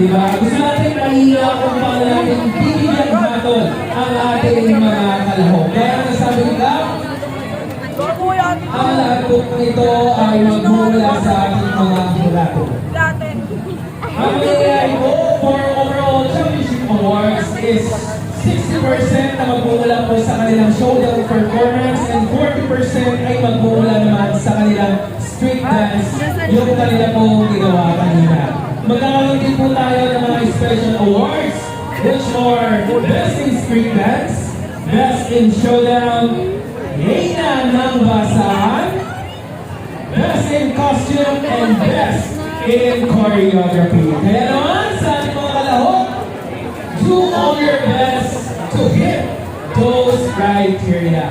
di ba? Gusto natin mahila kung paano natin bibigyan natin ang ating mga kalahok. Kaya nasabi nila, ang lahat po ito ay magmula sa ating mga hulato. Ang mangyayari po for overall championship awards is 60% na magmumula po sa kanilang showdown performance and 40% ay magmumula naman sa kanilang street dance, yung kanila pong ginawa kanina. Magkakaroon din po tayo ng mga special awards which are Best in Street Dance, Best in Showdown, Reina ng Basahan, Best in Costume, and Best in Choreography. Kaya naman sa ating mga kalahok, do all your best to hit those criteria.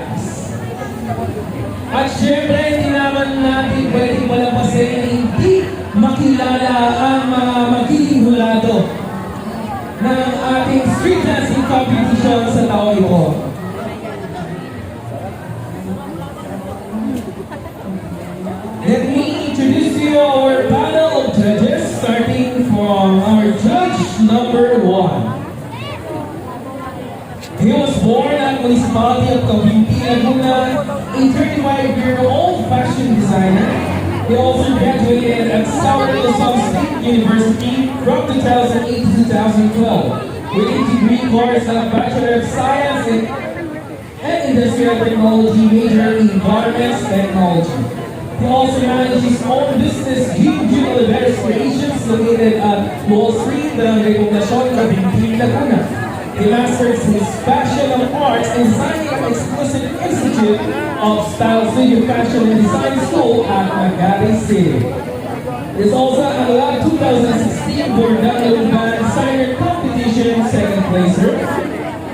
At syempre, hindi naman natin pwedeng malampasin na hindi makilala ang mga magiging hulado ng ating street dancing competition sa taong ito. Let me introduce you our panel of judges, starting from our judge number 1. He was born at Municipality of Cavite, Laguna, a 35-year-old fashion designer. He also graduated at South Luzon State University from 2008 to 2012 with a degree course of Bachelor of Science and Industrial Technology major in Environmental Technology. He also manages his own business, Juju Oliveros Creations, located at Wall Street, Barangay Poblacion, Cavite, Laguna. He masters his Bachelor of Arts in Designing at Exclusive Institute of Style Studio Fashion and Design School at Magadi City. He is also an Alab 2016 Bordano Luban Designer Competition second placer,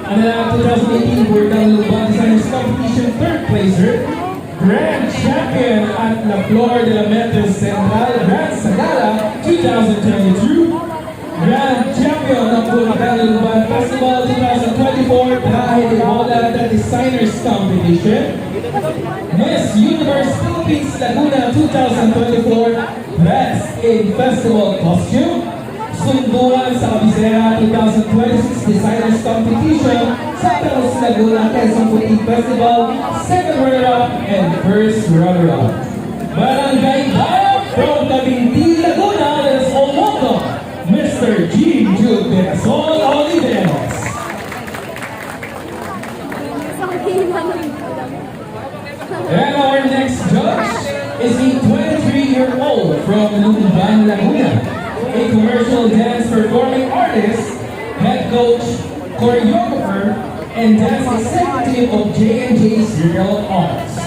an Alab 2018 Bordano Luban Designers Competition third placer, Grand Champion at La Flor de la Mente Central Grand Sagala 2022, Grand Champion of Bordano Luban Festival 2024 Traje de Moda the Designers Competition, Miss Universe Philippines Laguna 2024 Best in Festival Costume, Sunduan sa Kabisera 2026 Designers Competition, Santa Rosa Laguna Quezon City Festival, second runner-up and first runner-up. Barangay Bayan from Cavite, Laguna, let us all welcome Mr. G. Jude Benazol Oliveros. And our next judge is a 23-year-old from Lumban, Laguna, a commercial dance performing artist, head coach, choreographer, and dance executive of J&J Serial Arts.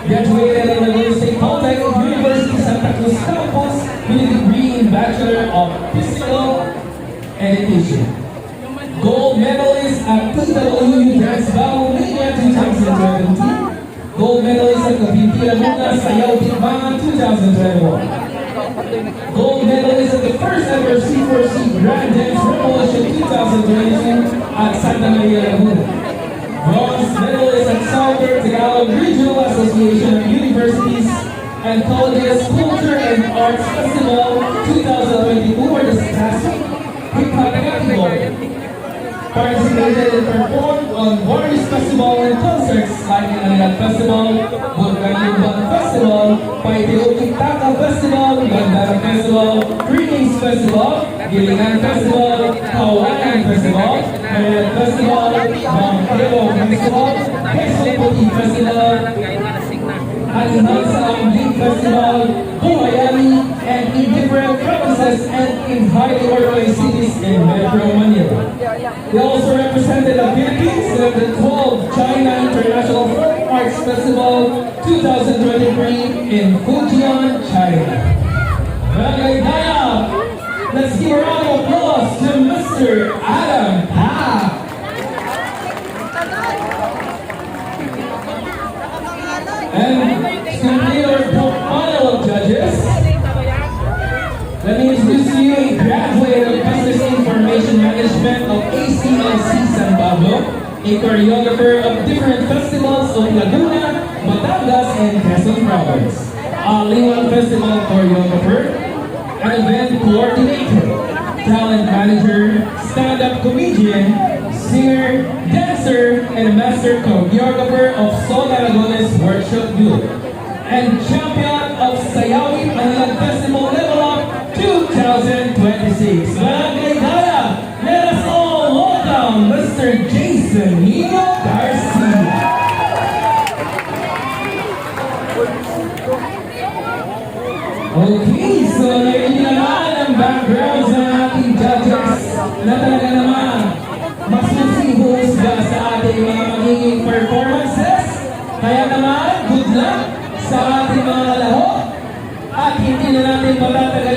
Graduated at Laguna State Polytechnic University Santa Cruz Campus with a degree in Bachelor of Physical Education. Gold medalist at PWU Dance Battle Mania 2017. Gold medalist at Cavite Laguna Sayaw Tikbangan 2021. Gold medalist at the first ever C4C Grand Dance Revolution 2022 at Santa Maria Laguna. Bronze medalist at Southern Tagalog Regional Association of Universities and Colleges Culture and Arts Festival 2022 for the classic hip hop category. Participated and performed on various festivals and concerts like Manila Festival, Bulgan Festival, Paiteokit Taka Festival, Gandara Festival, Greetings Festival, Gilingan Festival, Kawayan Festival, Manila Festival, Montero Festival, Quezon City Festival, Alihan sa Ambling Festival, Huayani, and in different provinces and in highly organized cities in Metro Manila. He also represented the Philippines at the 12th China International Folk Arts Festival 2023 in Fujian, China. Barangay Daya, let's give a round of applause to Mr. Adam Ha. And to complete our panel of judges, let me introduce you a graduate of Business Information Management of ACLC San Pablo, a choreographer of different festivals of Laguna, Batangas, and Quezon Province, a Liwan Festival choreographer, an event coordinator, talent manager, stand-up comedian, singer, dancer, and master choreographer of Sol Aragones Workshop Group, and champion of Sayawi Manilag Festival Level Up 2026. Mga kaligaya, let us all welcome Mr. Jason Nino Garcia. Okay, so narinig naman ang backgrounds ng ating judges na talaga naman masusihusga sa ating mga magiging performances. Kaya naman, good luck sa ating mga laro at hindi na natin matatagal